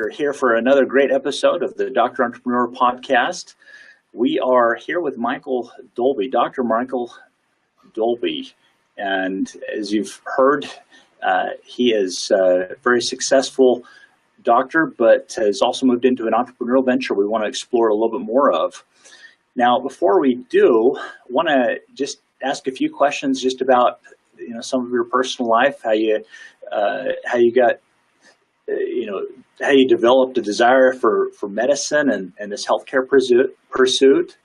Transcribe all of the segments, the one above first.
We're here for another great episode of the Dr. Entrepreneur Podcast. We are here with Michael Dolby, Dr. Michael Dolby. And as you've heard, he is a very successful doctor, but has also moved into an entrepreneurial venture we want to explore a little bit more of. Now, before we do, I want to just ask a few questions just about some of your personal life, how you got how you developed a desire for medicine and this healthcare pursuit.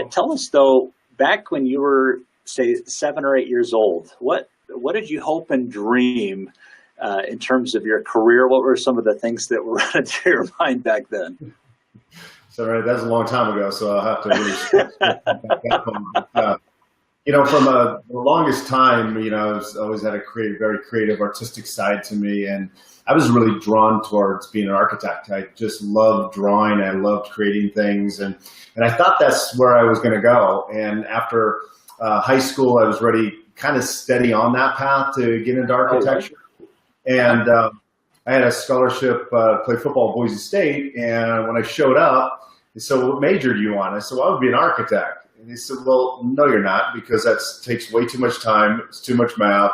Tell us though, back when you were say 7 or 8 years old, what did you hope and dream in terms of your career? What were some of the things that were running through your mind back then? So that's a long time ago, so I'll have to really from the longest time, I always had a very creative, artistic side to me, and I was really drawn towards being an architect. I just loved drawing. I loved creating things, and I thought that's where I was going to go. And after high school, I was ready, kind of steady on that path to get into architecture. And I had a scholarship to play football at Boise State, and when I showed up, they said, "What major do you want?" I said, "Well, I would be an architect." And he said, "Well, no, you're not, because that takes way too much time. It's too much math,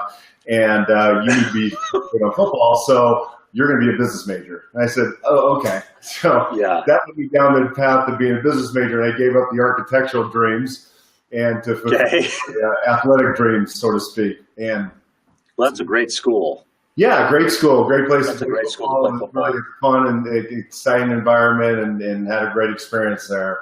and you need to be football, so you're going to be a business major." And I said, "Oh, okay." So that led me down the path of being a business major, and I gave up the architectural dreams and to athletic dreams, so to speak. And that's a great school. Yeah, great school, great place to play great football. It was really fun and exciting environment, and had a great experience there.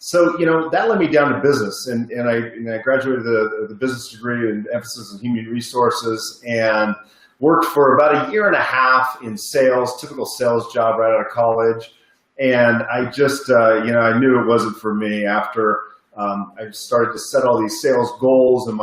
So that led me down to business, and I graduated the business degree and emphasis on human resources, and worked for about a year and a half in sales, typical sales job right out of college. And I just I knew it wasn't for me after I started to set all these sales goals, and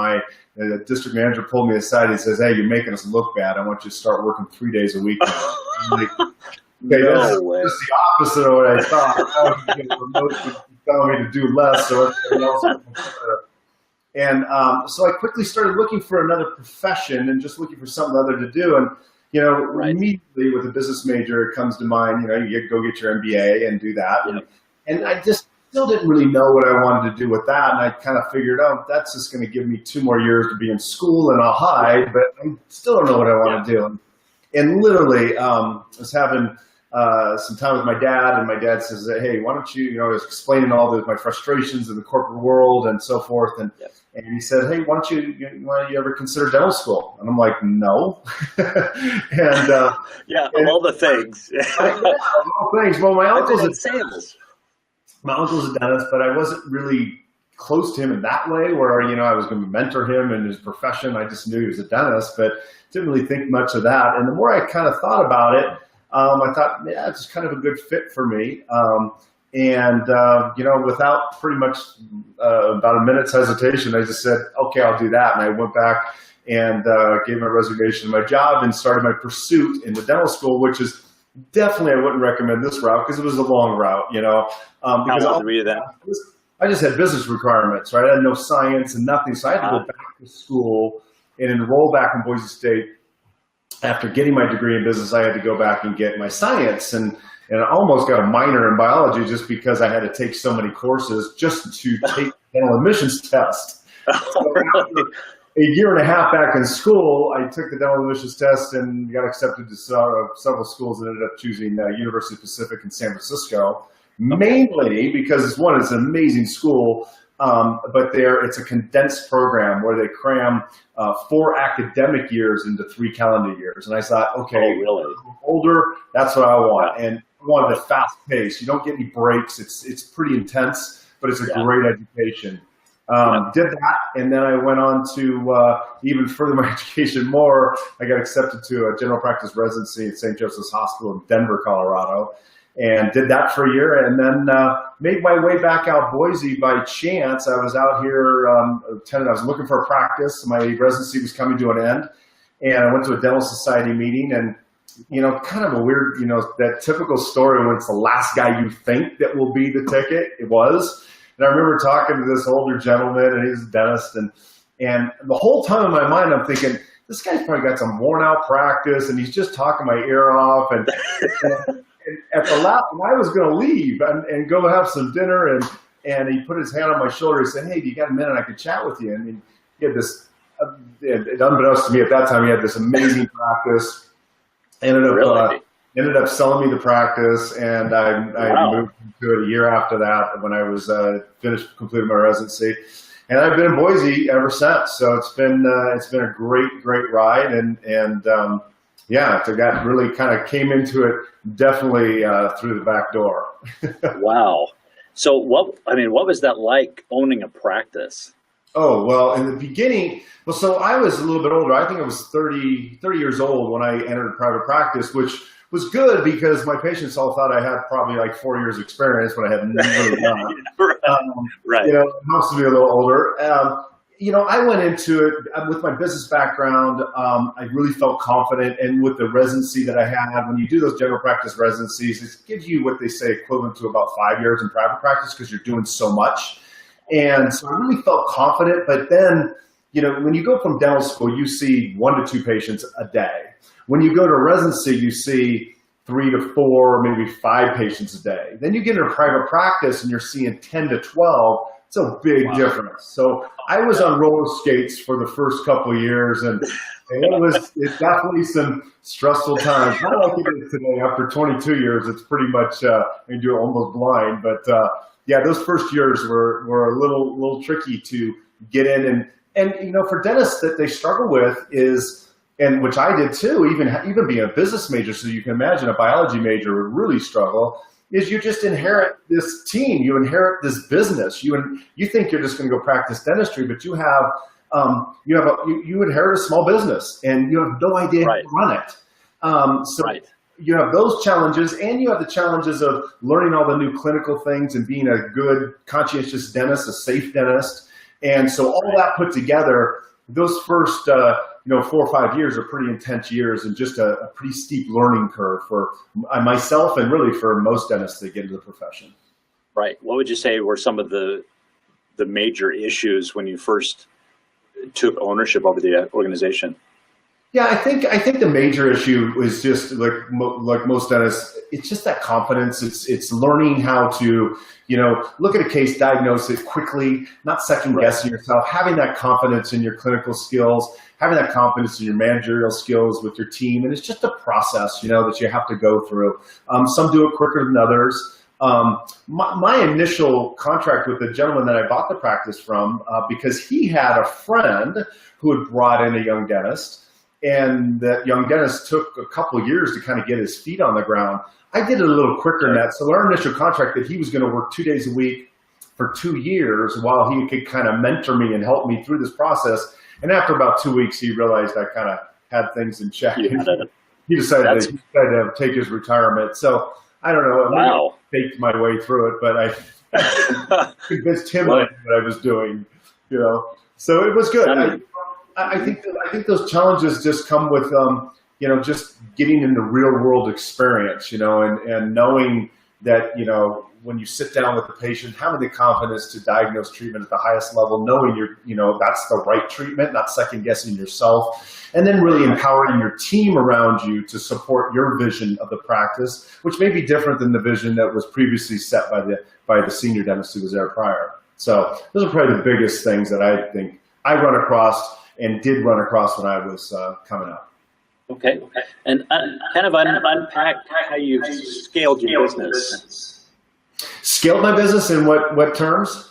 the district manager pulled me aside. He says, "Hey, you're making us look bad. I want you to start working 3 days a week now." I'm like, okay, that's just the opposite of what I thought. I was getting promoted, telling me to do less, so everything else was better. And so I quickly started looking for another profession and just looking for something other to do. And immediately with a business major, it comes to mind. You go get your MBA and do that. And I just still didn't really know what I wanted to do with that. And I kind of figured, that's just going to give me 2 more years to be in school, and I'll hide. But I still don't know what I want to do. And literally, I was having some time with my dad, and my dad says, "Hey, why don't you?" I was explaining all my frustrations in the corporate world and so forth, and he said, "Hey, why don't you ever consider dental school?" And I'm like, "No." And of all the things, of all things. Well, my uncle's in sales. My uncle's a dentist, but I wasn't really close to him in that way, where I was going to mentor him in his profession. I just knew he was a dentist, but didn't really think much of that. And the more I kind of thought about it, I thought, it's kind of a good fit for me. Without pretty much about a minute's hesitation, I just said, "Okay, I'll do that." And I went back and gave my resignation to my job and started my pursuit in the dental school, which is definitely, I wouldn't recommend this route because it was a long route, because How were you then? I just had business requirements, right? I had no science and nothing. So I had to go back to school and enroll back in Boise State. After getting my degree in business, I had to go back and get my science, and I almost got a minor in biology just because I had to take so many courses just to take the dental admissions test. So after a year and a half back in school, I took the dental admissions test and got accepted to several schools, and ended up choosing University of Pacific in San Francisco, mainly because it's an amazing school. But it's a condensed program where they cram 4 academic years into 3 calendar years. And I thought, okay, really? Older, that's what I want. And I wanted a fast pace. You don't get any breaks. It's pretty intense, but it's a great education. Did that, and then I went on to even further my education more. I got accepted to a general practice residency at St. Joseph's Hospital in Denver, Colorado. And did that for a year, and then made my way back out Boise by chance. I was out here, I was looking for a practice. My residency was coming to an end, and I went to a dental society meeting, and kind of a weird, that typical story when it's the last guy you think that will be the ticket. It was, and I remember talking to this older gentleman, and he's a dentist, and the whole time in my mind I'm thinking, this guy's probably got some worn out practice and he's just talking my ear off. And at the last, when I was going to leave and go have some dinner, and he put his hand on my shoulder, he said, "Hey, do you got a minute I could chat with you?" And he had this, unbeknownst to me at that time, he had this amazing practice. Ended up selling me the practice, and I moved to it a year after that when I was completed my residency, and I've been in Boise ever since. So it's been a great ride, and yeah, so got really kind of came into it definitely through the back door. Wow. So what was that like, owning a practice? Oh, well, in the beginning, so I was a little bit older. I think I was 30 years old when I entered private practice, which was good because my patients all thought I had probably like 4 years experience when I had really not. Right. You know, it helps to be a little older. You know, I went into it with my business background. I really felt confident, and with the residency that I had, when you do those general practice residencies, it gives you what they say equivalent to about 5 years in private practice because you're doing so much. And so I really felt confident. But then, you know, when you go from dental school, you see 1 to 2 patients a day. When you go to residency, you see 3 to 4, maybe 5 patients a day. Then you get into private practice and you're seeing 10 to 12. It's a big difference. So I was on roller skates for the first couple of years, and it's definitely some stressful times. Not like it is today. After 22 years, it's pretty much you're almost blind. But yeah, those first years were a little tricky to get in, and you know, for dentists that they struggle with is, and which I did too, even being a business major, so you can imagine a biology major would really struggle, is you just inherit this team, you inherit this business. You think you're just going to go practice dentistry, but you inherit a small business and you have no idea how to run it. You have those challenges, and you have the challenges of learning all the new clinical things and being a good, conscientious dentist, a safe dentist. And so all that put together, those first 4 or 5 years are pretty intense years, and just a pretty steep learning curve for myself and really for most dentists that get into the profession. Right. What would you say were some of the major issues when you first took ownership over the organization? Yeah, I think the major issue is just like most dentists, it's just that confidence. It's learning how to, you know, look at a case, diagnose it quickly, not second guessing yourself, having that confidence in your clinical skills, having that confidence in your managerial skills with your team. And it's just a process, you know, that you have to go through. Some do it quicker than others. My initial contract with the gentleman that I bought the practice from, because he had a friend who had brought in a young dentist, and that young dentist took a couple of years to kind of get his feet on the ground. I did it a little quicker than that. So our initial contract that he was going to work 2 days a week for 2 years while he could kind of mentor me and help me through this process. And after about 2 weeks, he realized I kind of had things in check. He decided to take his retirement. So I don't know. I faked my way through it, but I convinced him what I was doing, you know. So it was good. I think those challenges just come with, you know, just getting into real world experience, you know, and knowing that, you know, when you sit down with the patient, having the confidence to diagnose treatment at the highest level, knowing that's the right treatment, not second guessing yourself, and then really empowering your team around you to support your vision of the practice, which may be different than the vision that was previously set by the senior dentist who was there prior. So those are probably the biggest things that I think I run across and did run across when I was coming up. Okay. And kind of unpack how you scaled your business. Scaled my business in what terms?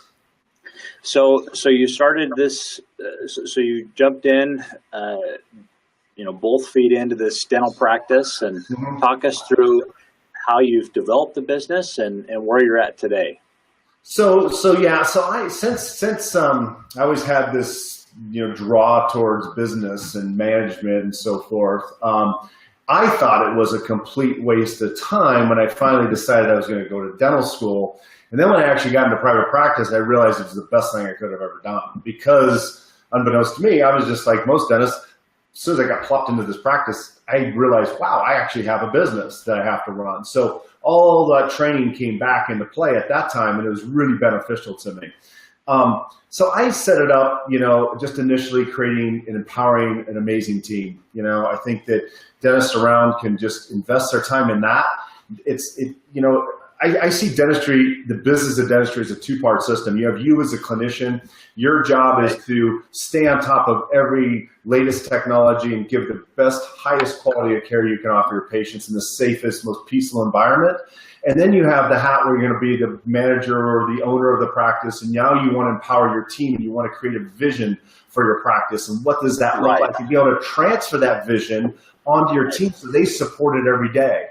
So you started this, so you jumped in, you know, both feet into this dental practice, and talk us through how you've developed the business and where you're at today. So I since I always had this, you know, draw towards business and management and so forth. I thought it was a complete waste of time when I finally decided I was going to go to dental school. And then when I actually got into private practice, I realized it was the best thing I could have ever done, because unbeknownst to me, I was just like most dentists. As soon as I got plopped into this practice, I realized, wow, I actually have a business that I have to run. So all that training came back into play at that time, and it was really beneficial to me. So I set it up, just initially creating and empowering an amazing team. I think that dentists around can just invest their time in that. I see dentistry, the business of dentistry, as a two-part system. You have you as a clinician. Your job is to stay on top of every latest technology and give the best, highest quality of care you can offer your patients in the safest, most peaceful environment. And then you have the hat where you're going to be the manager or the owner of the practice, and now you want to empower your team and you want to create a vision for your practice. And what does that look like? To be able to transfer that vision onto your team so they support it every day.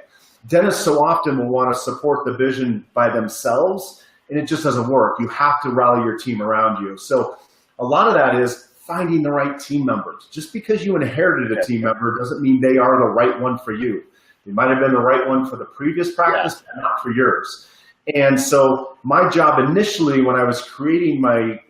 Dentists so often will want to support the vision by themselves, and it just doesn't work. You have to rally your team around you. So a lot of that is finding the right team members. Just because you inherited a team member doesn't mean they are the right one for you. They might have been the right one for the previous practice, but not for yours. And so my job initially, when I was creating my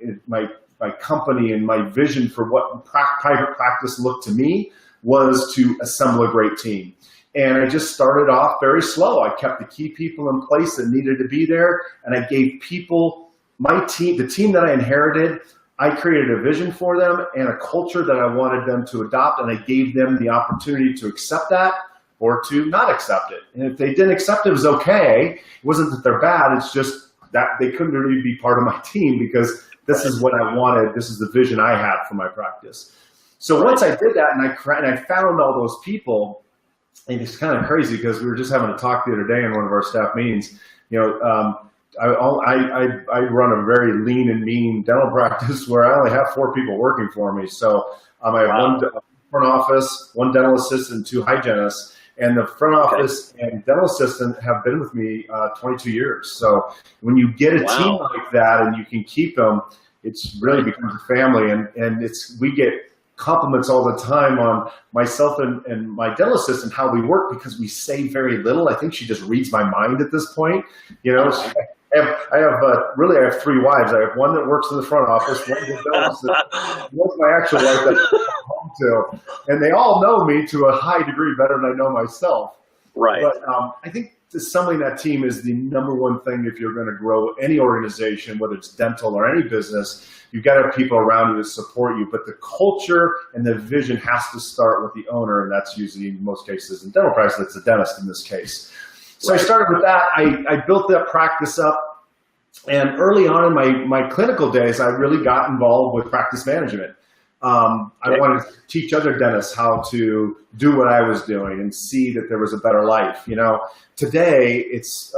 company and my vision for what private practice looked to me, was to assemble a great team. And I just started off very slow. I kept the key people in place that needed to be there, and I gave people, my team, the team that I inherited, I created a vision for them and a culture that I wanted them to adopt, and I gave them the opportunity to accept that or to not accept it. And if they didn't accept it, it was okay. It wasn't that they're bad, it's just that they couldn't really be part of my team because this is what I wanted, this is the vision I had for my practice. So once I did that and I found all those people, and it's kind of crazy because we were just having a talk the other day in one of our staff meetings. I run a very lean and mean dental practice where I only have 4 people working for me. So I have one front office, 1 dental assistant, 2 hygienists. And the front office and dental assistant have been with me 22 years. So when you get a team like that and you can keep them, it's really becomes a family. And we get compliments all the time on myself and my dental assistant, how we work, because we say very little. I think she just reads my mind at this point. I have 3 wives. I have one that works in the front office, one in the dental assistant, one's my actual wife that I come home to. And they all know me to a high degree better than I know myself. Right. But I think assembling that team is the #1 thing if you're going to grow any organization, whether it's dental or any business. You've got to have people around you to support you, but the culture and the vision has to start with the owner, and that's usually, in most cases, in dental practice, that's the dentist in this case. So I started with that. I built that practice up, and early on in my clinical days, I really got involved with practice management. I wanted to teach other dentists how to do what I was doing and see that there was a better life. Today it's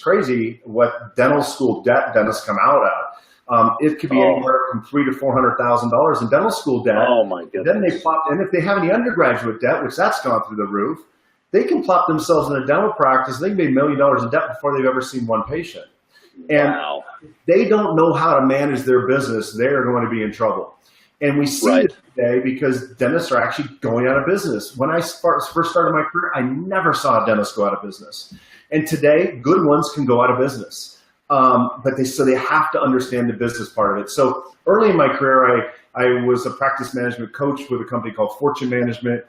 crazy what dental school debt dentists come out at. It could be anywhere from $300,000 to $400,000 in dental school debt. Oh my goodness! Then they plop, and if they have any undergraduate debt, which that's gone through the roof, they can plop themselves in a dental practice. They can be $1 million in debt before they've ever seen one patient. And if they don't know how to manage their business, they are going to be in trouble. And we see it today because dentists are actually going out of business. When I first started my career, I never saw a dentist go out of business. And today, good ones can go out of business. But they have to understand the business part of it. So early in my career, I was a practice management coach with a company called Fortune Management.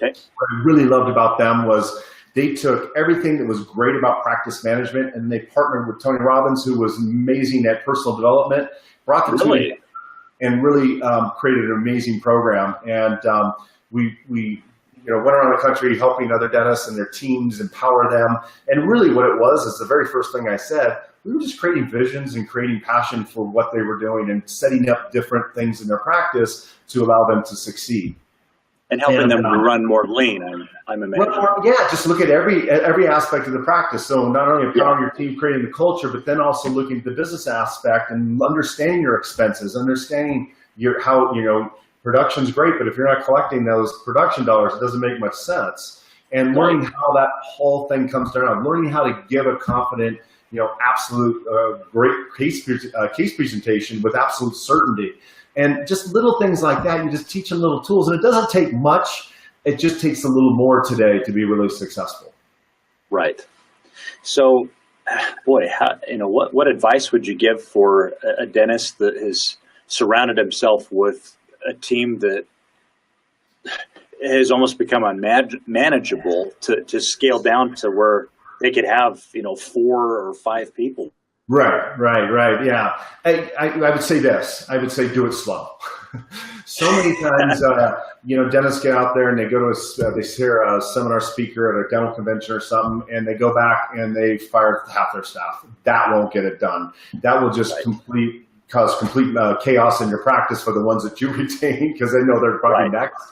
What I really loved about them was they took everything that was great about practice management and they partnered with Tony Robbins, who was amazing at personal development, brought the two and really created an amazing program. And we went around the country helping other dentists and their teams, empower them. And really what it was is the very first thing I said, we were just creating visions and creating passion for what they were doing and setting up different things in their practice to allow them to succeed. And helping them to run more lean, I'm imagining. Just look at every aspect of the practice. So not only empowering your team, creating the culture, but then also looking at the business aspect and understanding your expenses, understanding how production's great, but if you're not collecting those production dollars, it doesn't make much sense. And learning how that whole thing comes down, learning how to give a confident, absolute great case presentation with absolute certainty. And just little things like that, you just teach them little tools. And it doesn't take much. It just takes a little more today to be really successful. Right. So, boy, what advice would you give for a dentist that has surrounded himself with a team that has almost become unmanageable to scale down to where they could have, 4 or 5 people Right. Yeah. I would say this. I would say do it slow. So many times, dentists get out there and they go to they hear a seminar speaker at a dental convention or something, and they go back and they fire half their staff. That won't get it done. That will just cause complete chaos in your practice for the ones that you retain, because they know they're probably next.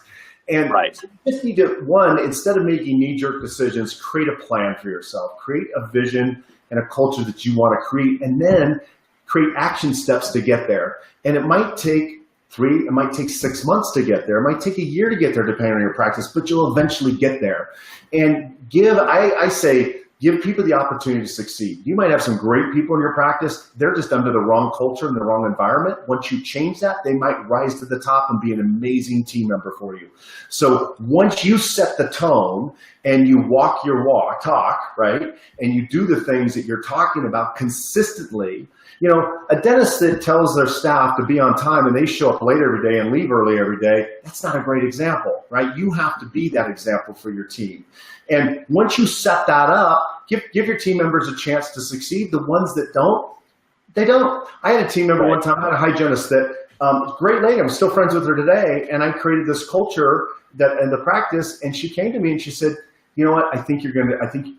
And you just need to, one, instead of making knee-jerk decisions, create a plan for yourself. Create a vision and a culture that you want to create, and then create action steps to get there. And it might take 3, it might take 6 months to get there. It might take a year to get there, depending on your practice, but you'll eventually get there. And I say, give people the opportunity to succeed. You might have some great people in your practice. They're just under the wrong culture and the wrong environment. Once you change that, they might rise to the top and be an amazing team member for you. So once you set the tone and you walk your talk, right, and you do the things that you're talking about consistently, a dentist that tells their staff to be on time and they show up late every day and leave early every day, that's not a great example, right? You have to be that example for your team. And once you set that up, give your team members a chance to succeed. The ones that don't, they don't. I had a team member one time, I had a hygienist that, great lady, I'm still friends with her today, and I created this culture in the practice, and she came to me and she said, you know what, I think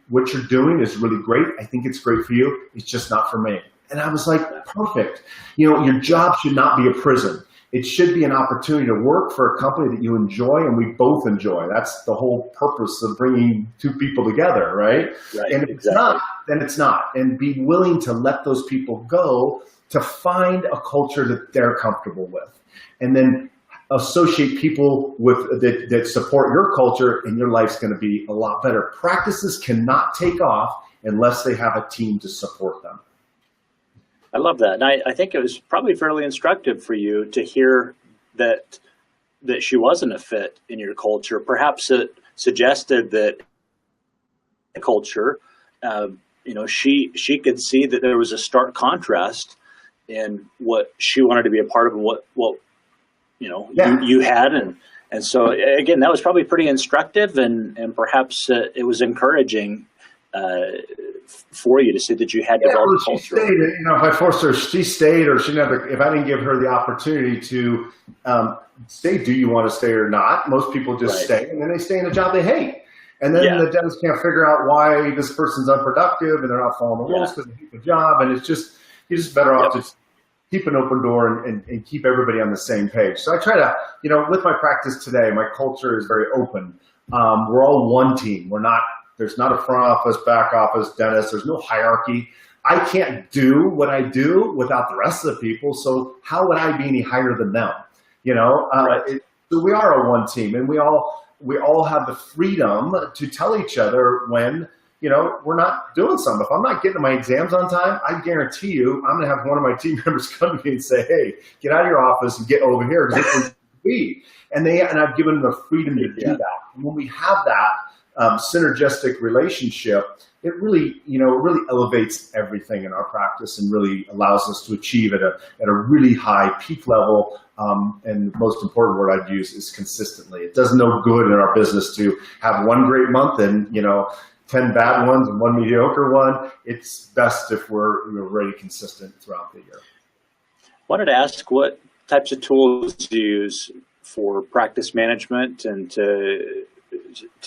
what you're doing is really great. I think it's great for you. It's just not for me. And I was like, perfect. Your job should not be a prison. It should be an opportunity to work for a company that you enjoy and we both enjoy. That's the whole purpose of bringing two people together, right? And if it's not, then it's not. And be willing to let those people go to find a culture that they're comfortable with. And then associate people that support your culture, and your life's going to be a lot better. Practices cannot take off unless they have a team to support them. I love that. And I think it was probably fairly instructive for you to hear that she wasn't a fit in your culture. Perhaps it suggested that the culture, she could see that there was a stark contrast in what she wanted to be a part of and what you had. And so, again, that was probably pretty instructive, and perhaps it was encouraging for you to see that you had developed culture. She stayed, if I forced her, she stayed, or if I didn't give her the opportunity to say, do you want to stay or not? Most people just stay, and then they stay in a job they hate. And then the dentist can't figure out why this person's unproductive and they're not following the rules because they hate the job. And you're just better off to keep an open door and keep everybody on the same page. So I try to, with my practice today, my culture is very open. We're all one team. There's not a front office, back office, dentist. There's no hierarchy. I can't do what I do without the rest of the people. So how would I be any higher than them? So we are a one team, and we all have the freedom to tell each other when, we're not doing something. If I'm not getting my exams on time, I guarantee you, I'm going to have one of my team members come to me and say, hey, get out of your office and get over here. And I've given them the freedom to do that. And when we have that synergistic relationship, it really elevates everything in our practice and really allows us to achieve at a really high peak level. And the most important word I'd use is consistently. It does no good in our business to have one great month and 10 bad ones and one mediocre one. It's best if we're really consistent throughout the year. Wanted to ask what types of tools do you use for practice management and to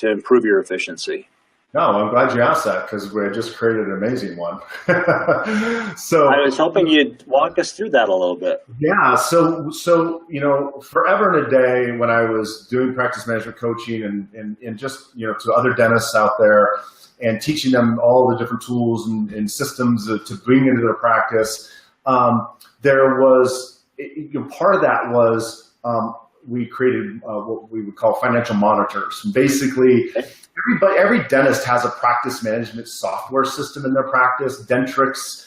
improve your efficiency? No, I'm glad you asked that because we just created an amazing one. So I was hoping you'd walk us through that a little bit. Yeah. So forever and a day when I was doing practice management coaching and just, to other dentists out there and teaching them all the different tools and systems to bring into their practice, there was, part of that was we created what we would call financial monitors. Basically, every dentist has a practice management software system in their practice. Dentrix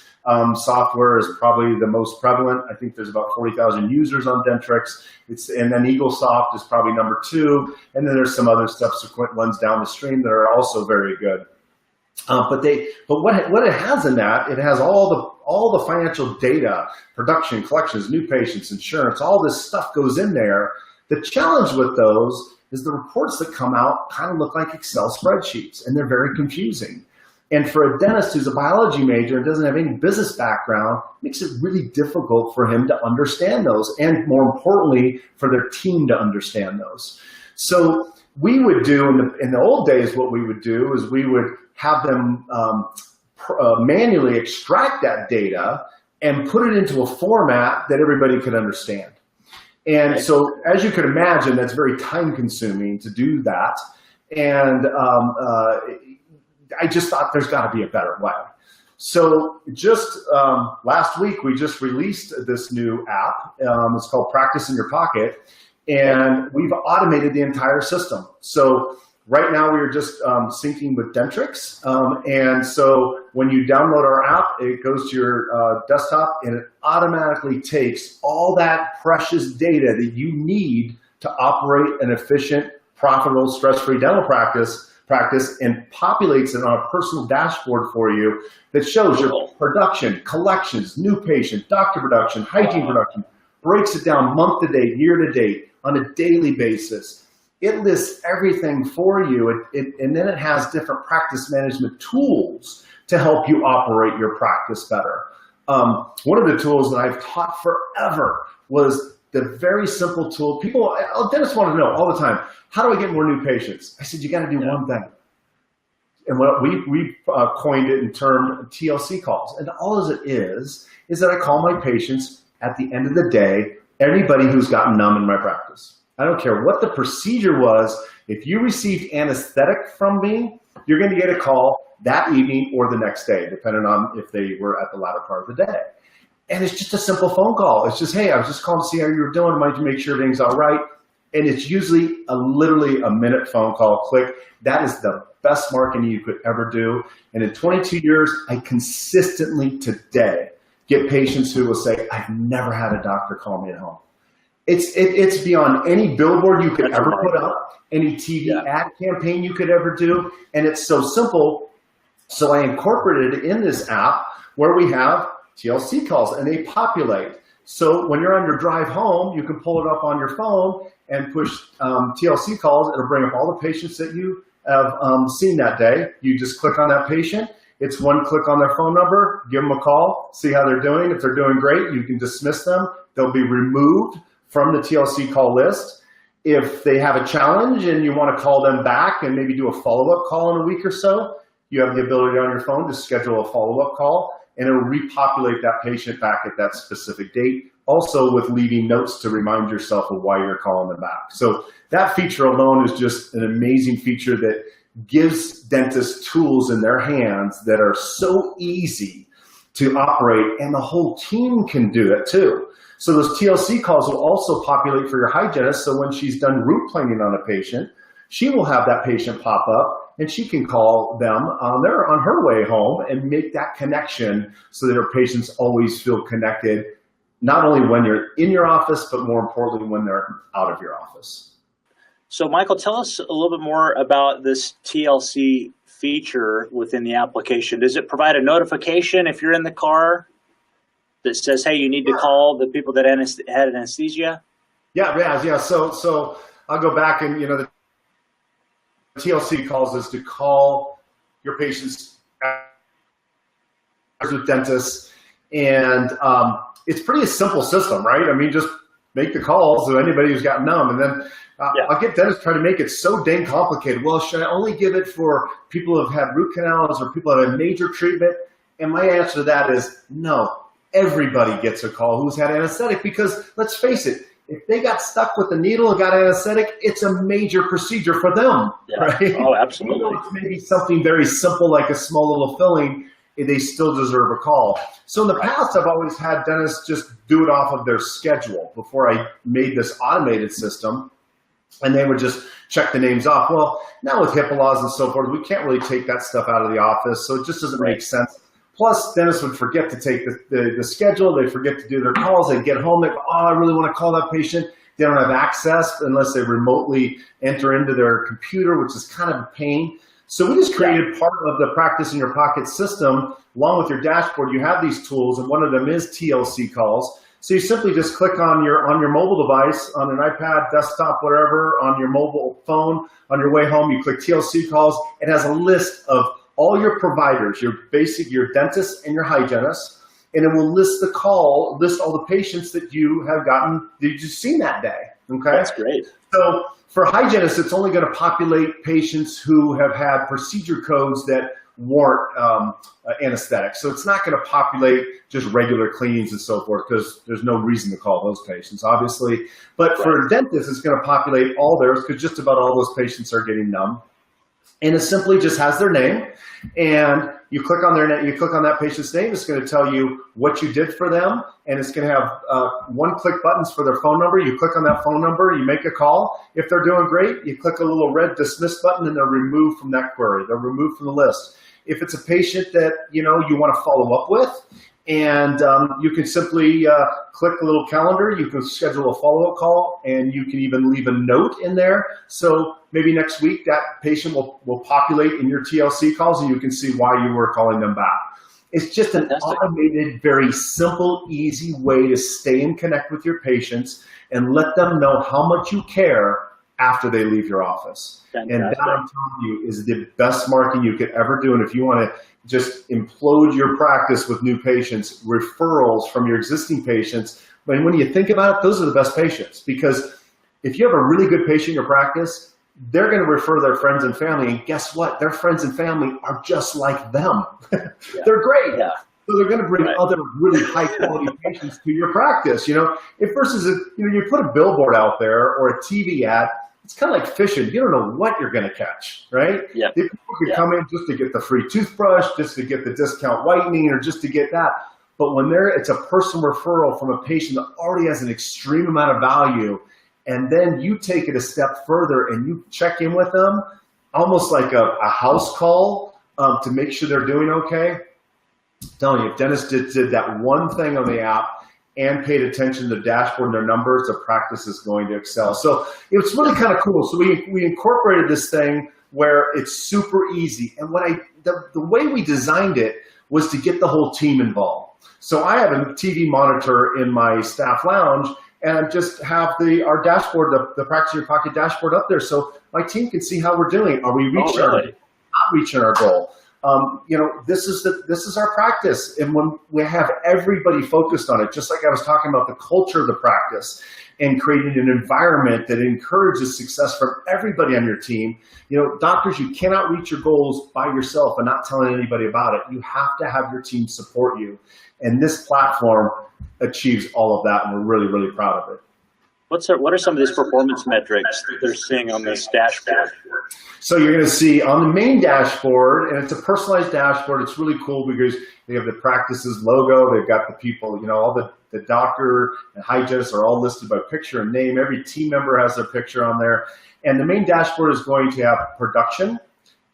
software is probably the most prevalent. I think there's about 40,000 users on Dentrix. And then EagleSoft is probably number 2. And then there's some other subsequent ones down the stream that are also very good. But what it has in that, it has all the financial data, production, collections, new patients, insurance, all this stuff goes in there. The challenge with those is the reports that come out kind of look like Excel spreadsheets, and they're very confusing. And for a dentist who's a biology major and doesn't have any business background, it makes it really difficult for him to understand those, and more importantly, for their team to understand those. So we would do, in the old days, what we would do is we would have them manually extract that data and put it into a format that everybody could understand. And so, as you could imagine, that's very time consuming to do that. And I just thought there's got to be a better way. So just last week, we just released this new app. It's called Practice in Your Pocket, and we've automated the entire system. So right now, we are just syncing with Dentrix. And so when you download our app, it goes to your desktop, and it automatically takes all that precious data that you need to operate an efficient, profitable, stress-free dental practice and populates it on a personal dashboard for you that shows your production, collections, new patient, doctor production, hygiene production, breaks it down month to date, year to date, on a daily basis. It lists everything for you, and then it has different practice management tools to help you operate your practice better. One of the tools that I've taught forever was the very simple tool. Dentists want to know all the time, how do I get more new patients? I said, you got to do one thing. And what we coined it in term TLC calls. And all it is that I call my patients at the end of the day, anybody who's gotten numb in my practice. I don't care what the procedure was. If you received anesthetic from me, you're going to get a call that evening or the next day, depending on if they were at the latter part of the day. And it's just a simple phone call. It's just, hey, I was just calling to see how you were doing. Might you make sure everything's all right? And it's usually literally a minute phone call, click. That is the best marketing you could ever do. And in 22 years, I consistently today get patients who will say, I've never had a doctor call me at home. It's beyond any billboard you could ever put up, any TV ad campaign you could ever do. And it's so simple. So I incorporated it in this app where we have TLC calls, and they populate. So when you're on your drive home, you can pull it up on your phone and push TLC calls. It'll bring up all the patients that you have seen that day. You just click on that patient. It's one click on their phone number, give them a call, see how they're doing. If they're doing great, you can dismiss them. They'll be removed from the TLC call list. If they have a challenge and you want to call them back and maybe do a follow-up call in a week or so, you have the ability on your phone to schedule a follow-up call, and it'll repopulate that patient back at that specific date. Also with leaving notes to remind yourself of why you're calling them back. So that feature alone is just an amazing feature that gives dentists tools in their hands that are so easy to operate, and the whole team can do it too. So those TLC calls will also populate for your hygienist, so when she's done root planing on a patient, she will have that patient pop up, and she can call them on her way home and make that connection so that her patients always feel connected, not only when you're in your office, but more importantly, when they're out of your office. So Michael, tell us a little bit more about this TLC feature within the application. Does it provide a notification if you're in the car that says, hey, you need to call the people that had anesthesia? Yeah. So I'll go back and, the TLC calls us to call your patients with dentists. And it's pretty simple system, right? I mean, just make the calls to anybody who's got numb. And then I'll get dentists try to make it so dang complicated. Well, should I only give it for people who have had root canals or people that have major treatment? And my answer to that is no. Everybody gets a call who's had anesthetic, because let's face it, if they got stuck with the needle and got anesthetic, it's a major procedure for them, right? Oh, absolutely. Maybe something very simple like a small little filling, they still deserve a call. So in the past, I've always had dentists just do it off of their schedule before I made this automated system, and they would just check the names off. Well, now with HIPAA laws and so forth, we can't really take that stuff out of the office, so it just doesn't make sense. Plus, dentists would forget to take the schedule. They forget to do their calls. They get home. They go, oh, I really want to call that patient. They don't have access unless they remotely enter into their computer, which is kind of a pain. So we just created part of the Practice in Your Pocket system. Along with your dashboard, you have these tools, and one of them is TLC calls. So you simply just click on your mobile device, on an iPad, desktop, whatever, on your mobile phone. On your way home, you click TLC calls. It has a list of all your providers, your dentists and your hygienists, and it will list all the patients that you've seen that day. Okay, that's great. So for hygienists, it's only going to populate patients who have had procedure codes that warrant anesthetic. So it's not going to populate just regular cleanings and so forth, because there's no reason to call those patients, obviously. But for dentists, it's going to populate all theirs, because just about all those patients are getting numb. And it simply just has their name, and you click on that patient's name. It's going to tell you what you did for them, and it's going to have one-click buttons for their phone number. You click on that phone number, you make a call. If they're doing great, you click a little red dismiss button, and they're removed from that query. They're removed from the list. If it's a patient that you want to follow up with, and you can simply click a little calendar. You can schedule a follow-up call, and you can even leave a note in there. So maybe next week that patient will populate in your TLC calls, and you can see why you were calling them back. It's just an automated, very simple, easy way to stay and connect with your patients and let them know how much you care after they leave your office. Fantastic. And that, I'm telling you, is the best marketing you could ever do. And if you want to just implode your practice with new patients, referrals from your existing patients, but when you think about it, those are the best patients, because if you have a really good patient in your practice, they're going to refer their friends and family, and guess what? Their friends and family are just like them. They're great. Yeah. So they're going to bring other really high quality patients to your practice. If versus you put a billboard out there or a TV ad, it's kind of like fishing. You don't know what you're going to catch, right? Yeah. People could come in just to get the free toothbrush, just to get the discount whitening, or just to get that. But when it's a personal referral from a patient that already has an extreme amount of value, and then you take it a step further and you check in with them, almost like a house call to make sure they're doing okay. I'm telling you, if dentists did that one thing on the app and paid attention to the dashboard and their numbers, the practice is going to excel. So it's really kind of cool. So we incorporated this thing where it's super easy. And the way we designed it was to get the whole team involved. So I have a TV monitor in my staff lounge, and just have our dashboard, the Practice in Your Pocket dashboard up there, so my team can see how we're doing. Are we reaching not reaching our goal? This is our practice, and when we have everybody focused on it, just like I was talking about the culture of the practice and creating an environment that encourages success from everybody on your team. Doctors, you cannot reach your goals by yourself and not telling anybody about it. You have to have your team support you, and this platform achieves all of that, and we're really, really proud of it. What are some of these performance metrics that they're seeing on this dashboard? So you're going to see on the main dashboard, and it's a personalized dashboard. It's really cool because they have the practice's logo. They've got the people, all the doctor and hygienists are all listed by picture and name. Every team member has their picture on there. And the main dashboard is going to have production,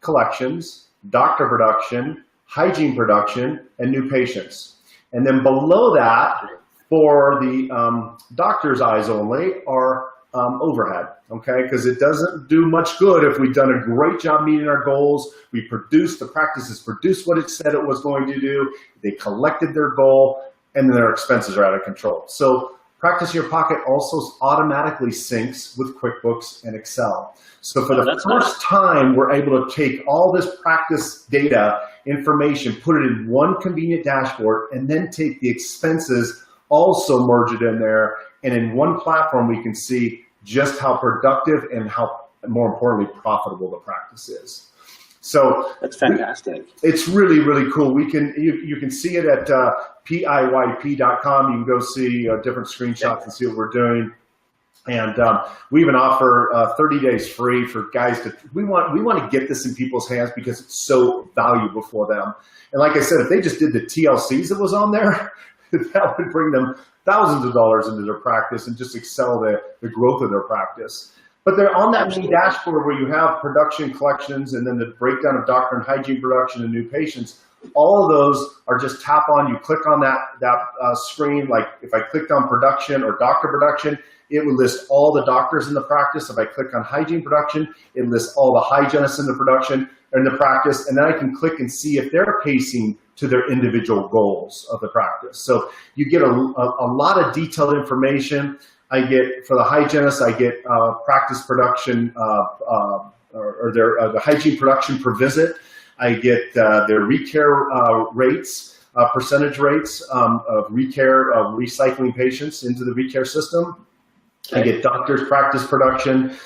collections, doctor production, hygiene production, and new patients. And then below that, for the doctor's eyes only, are overhead, okay? Because it doesn't do much good if we've done a great job meeting our goals. The practice has produced what it said it was going to do. They collected their goal, and then their expenses are out of control. So Practice in Your Pocket also automatically syncs with QuickBooks and Excel. So for the first time, we're able to take all this practice data information, put it in one convenient dashboard, and then take the expenses, also merge it in there, and in one platform we can see just how productive and how, more importantly, profitable the practice is. So that's fantastic. It's really, really cool. You can see it at PIYP.com. You can go see different screenshots and see what we're doing. And we even offer 30 days free for guys we want to get this in people's hands because it's so valuable for them. And like I said, if they just did the TLCs that was on there, that would bring them thousands of dollars into their practice and just excel the growth of their practice. But they're on that main dashboard where you have production, collections, and then the breakdown of doctor and hygiene production and new patients. All of those are just tap on. You click on that screen. Like if I clicked on production or doctor production, it would list all the doctors in the practice. If I click on hygiene production, it lists all the hygienists in the production or in the practice. And then I can click and see if they're pacing to their individual goals of the practice. So you get a lot of detailed information. I get, for the hygienist, I get practice production or their the hygiene production per visit. I get their recare rates, percentage rates of recare, of recycling patients into the recare system. I get doctors' practice production.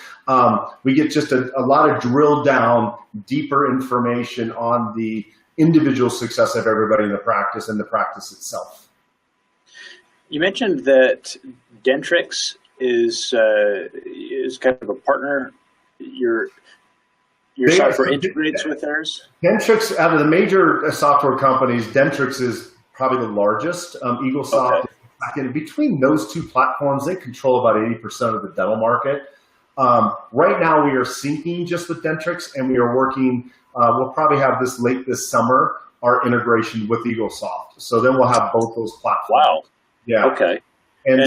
We get just a lot of drill down, deeper information on the individual success of everybody in the practice and the practice itself. You mentioned that Dentrix is kind of a partner. Your software integrates with theirs? Dentrix, out of the major software companies, Dentrix is probably the largest. EagleSoft, okay. Between those two platforms, they control about 80% of the dental market. Right now, we are syncing just with Dentrix, and we are working, we'll probably have this late this summer, our integration with EagleSoft. So then we'll have both those platforms. Wow. Yeah. Okay. And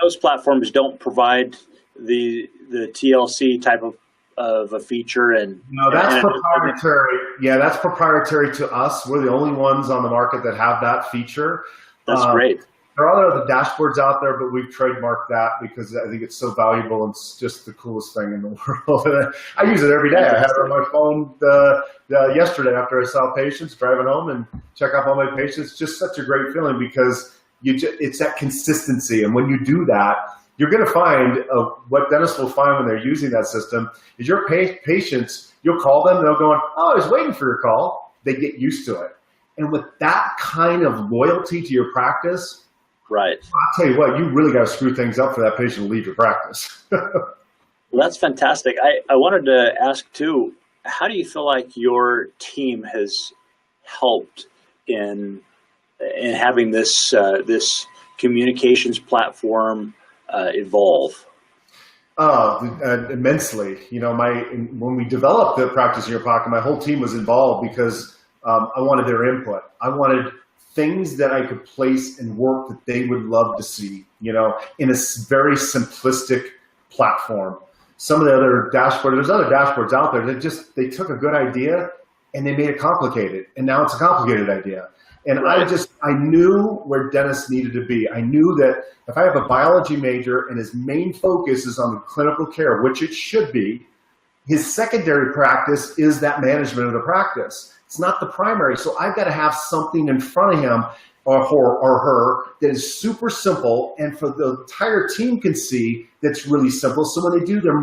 those platforms don't provide the TLC type of a feature, and no, that's proprietary. Yeah, that's proprietary to us. We're the only ones on the market that have that feature. That's great. There are other dashboards out there, but we've trademarked that because I think it's so valuable and it's just the coolest thing in the world. I use it every day. I had it on my phone yesterday after I saw patients, driving home and check up on my patients. It's just such a great feeling because it's that consistency. And when you do that, you're going to find what dentists will find when they're using that system is your patients, you'll call them, they'll go, oh, I was waiting for your call. They get used to it. And with that kind of loyalty to your practice, right. I'll tell you what, you really got to screw things up for that patient to leave your practice. Well, that's fantastic. I wanted to ask too, how do you feel like your team has helped in having this communications platform evolve? Immensely. You know, when we developed the Practice in Your Pocket, my whole team was involved because I wanted their input. I wanted things that I could place and work that they would love to see, you know, in a very simplistic platform. Some of the other dashboards, there's other dashboards out there that they took a good idea and they made it complicated, and now it's a complicated idea. And right. I knew where dentists needed to be. I knew that if I have a biology major and his main focus is on the clinical care, which it should be, his secondary practice is that management of the practice. It's not the primary. So I've got to have something in front of him or her that is super simple and for the entire team can see that's really simple. So when they do their,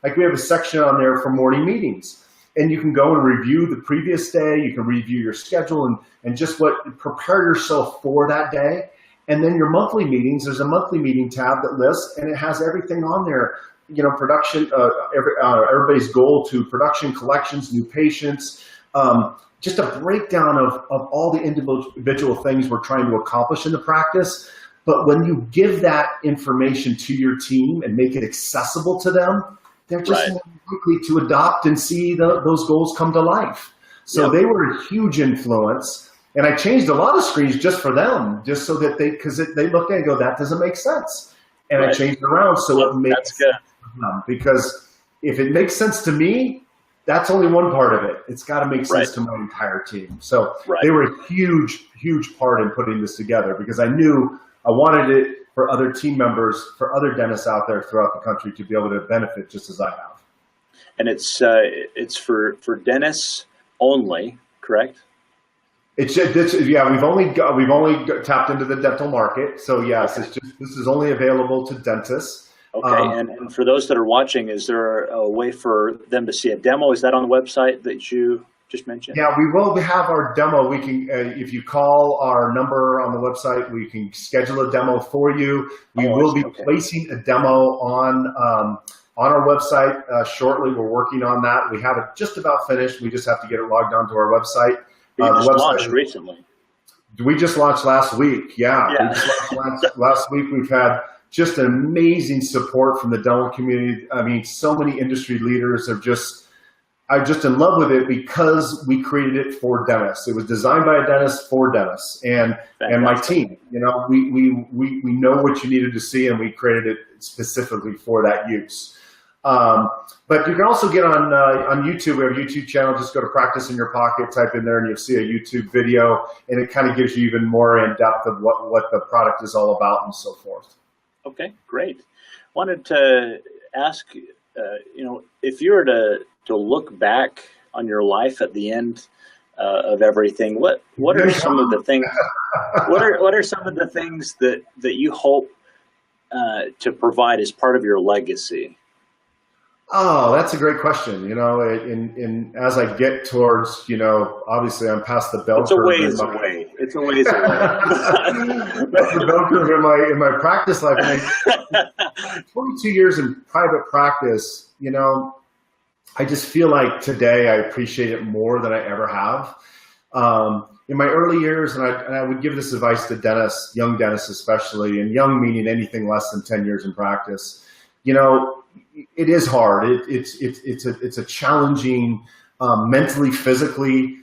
like we have a section on there for morning meetings. And you can go and review the previous day. You can review your schedule and just prepare yourself for that day. And then your monthly meetings, there's a monthly meeting tab that lists, and it has everything on there. You know, production, everybody's goal to production, collections, new patients, just a breakdown of all the individual things we're trying to accomplish in the practice. But when you give that information to your team and make it accessible to them, they're just more likely to adopt and see those goals come to life. So they were a huge influence. And I changed a lot of screens just for them, just so that because they look at it and go, that doesn't make sense. And I changed it around so it makes sense to them. Because if it makes sense to me, that's only one part of it. It's got to make sense to my entire team. So they were a huge, huge part in putting this together because I knew I wanted it for other team members, for other dentists out there throughout the country to be able to benefit just as I have. And it's for dentists only, correct? We've only tapped into the dental market. So yes, this is only available to dentists. Okay, and for those that are watching, is there a way for them to see a demo? Is that on the website that you just mentioned? Yeah, we will have our demo. We can, if you call our number on the website, we can schedule a demo for you. We will be placing a demo on our website shortly. We're working on that. We have it just about finished. We just have to get it logged onto our website. You just launched recently. We just launched last week. Yeah. We just launched last week. We've had just an amazing support from the dental community. I mean, so many industry leaders are I'm just in love with it because we created it for dentists. It was designed by a dentist for dentists and my team. You know, we know what you needed to see, and we created it specifically for that use. But you can also get on YouTube. We have a YouTube channel. Just go to Practice in Your Pocket, type in there, and you'll see a YouTube video, and it kind of gives you even more in depth of what the product is all about and so forth. Okay, great. Wanted to ask, if you were to look back on your life at the end of everything, what are some of the things? What are some of the things that you hope to provide as part of your legacy? Oh, that's a great question. As I get towards, obviously I'm past the bell curve. It's a ways away. It's a ways away. That's the bell curve in my practice life. 22 years in private practice, I just feel like today I appreciate it more than I ever have. In my early years, and I would give this advice to dentists, young dentists especially, and young meaning anything less than 10 years in practice, it is hard. It's a challenging, mentally, physically,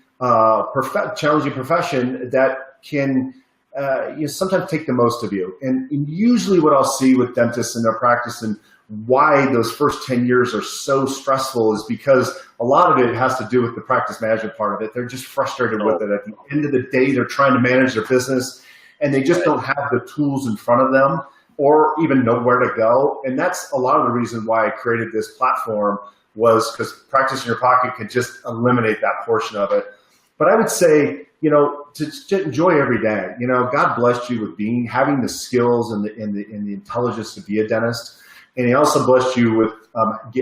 challenging profession that can sometimes take the most of you. And usually what I'll see with dentists in their practice and why those first 10 years are so stressful is because a lot of it has to do with the practice management part of it. They're just frustrated with it. At the end of the day, they're trying to manage their business and they just don't have the tools in front of them or even know where to go. And that's a lot of the reason why I created this platform, was because practice in your pocket could just eliminate that portion of it. But I would say, to enjoy every day. God blessed you with having the skills and the intelligence to be a dentist. And he also blessed you with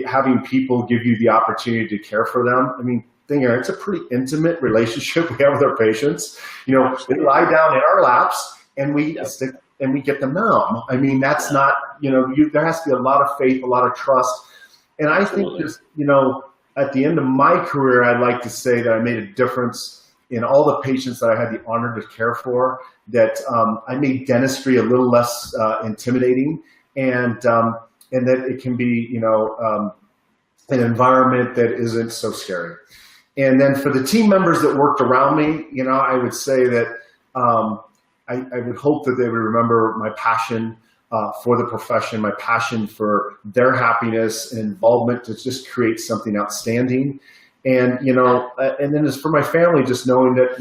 having people give you the opportunity to care for them. I mean, it's a pretty intimate relationship we have with our patients. They lie down in our laps and we stick and we get them numb. I mean, that's not, there has to be a lot of faith, a lot of trust. And I think just, at the end of my career, I'd like to say that I made a difference in all the patients that I had the honor to care for, that I made dentistry a little less intimidating, and that it can be, an environment that isn't so scary. And then for the team members that worked around me, I would say that I would hope that they would remember my passion for the profession, my passion for their happiness and involvement to just create something outstanding. And, and then as for my family, just knowing that,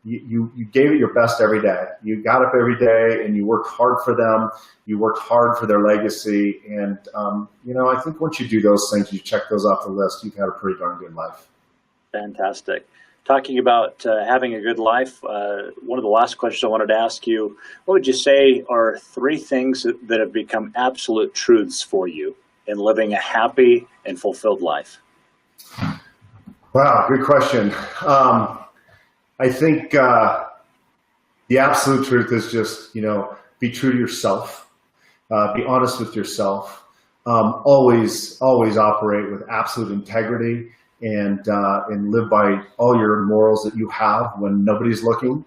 you gave it your best every day. You got up every day and you worked hard for them. You worked hard for their legacy. And, I think once you do those things, you check those off the list, you've had a pretty darn good life. Fantastic. Talking about having a good life, one of the last questions I wanted to ask you, what would you say are 3 things that have become absolute truths for you in living a happy and fulfilled life? Wow, good question. I think the absolute truth is just, be true to yourself, be honest with yourself, always operate with absolute integrity, and live by all your morals that you have when nobody's looking.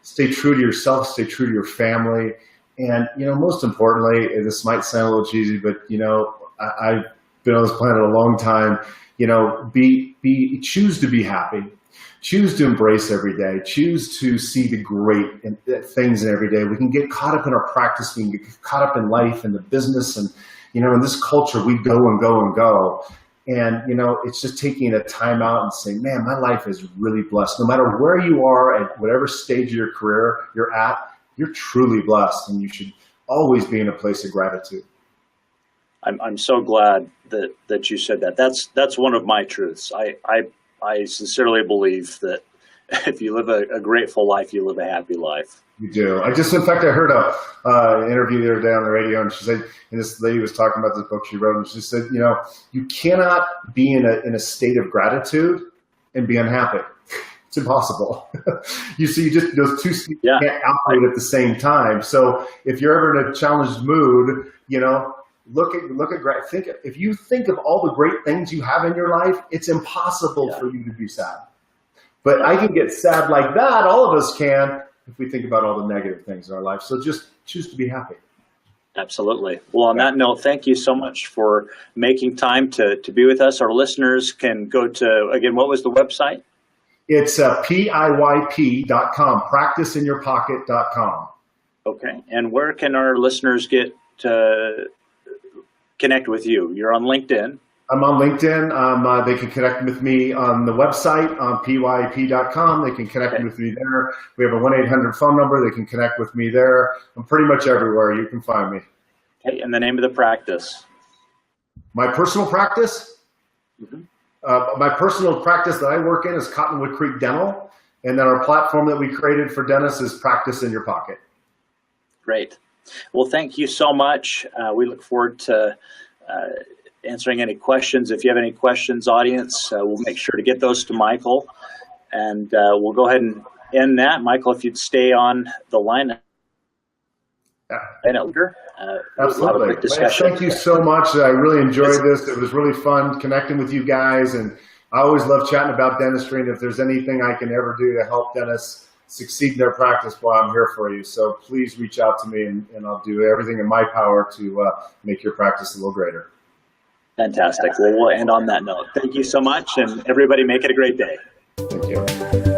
Stay true to yourself, stay true to your family, and most importantly, this might sound a little cheesy, but I've been on this planet a long time. Choose to be happy. Choose to embrace every day. Choose to see the great things in every day. We can get caught up in our practice. We can get caught up in life and the business. And, in this culture, we go and go and go. And, it's just taking a time out and saying, man, my life is really blessed. No matter where you are at whatever stage of your career you're at, you're truly blessed. And you should always be in a place of gratitude. I'm so glad that you said that. That's one of my truths. I sincerely believe that if you live a grateful life, you live a happy life. You do. In fact, I heard an interview the other day on the radio, and she said, and this lady was talking about this book she wrote, and she said, you cannot be in a state of gratitude and be unhappy. It's impossible. Those two can't operate at the same time. So if you're ever in a challenged mood, if you think of all the great things you have in your life, it's impossible for you to be sad. But I can get sad like that. All of us can, if we think about all the negative things in our life. So just choose to be happy. Absolutely. Well, on that note, thank you so much for making time to be with us. Our listeners can go to, again, what was the website? It's PIYP.com, practiceinyourpocket.com. Okay. And where can our listeners get to connect with you? You're on LinkedIn. I'm on LinkedIn. They can connect with me on the website on pyp.com. They can connect with me there. We have a 1-800 phone number. They can connect with me there. I'm pretty much everywhere. You can find me. Okay, and the name of the practice? My personal practice? My personal practice that I work in is Cottonwood Creek Dental, and then our platform that we created for dentists is Practice in Your Pocket. Great. Well, thank you so much. We look forward to answering any questions. If you have any questions, audience, we'll make sure to get those to Michael. And we'll go ahead and end that. Michael, if you'd stay on the line. Absolutely. Thank you so much. I really enjoyed this. It was really fun connecting with you guys. And I always love chatting about dentistry. And if there's anything I can ever do to help dentists succeed in their practice, well, I'm here for you. So please reach out to me, and I'll do everything in my power to make your practice a little greater. Fantastic. Well, we'll end on that note. Thank you so much, and everybody make it a great day. Thank you.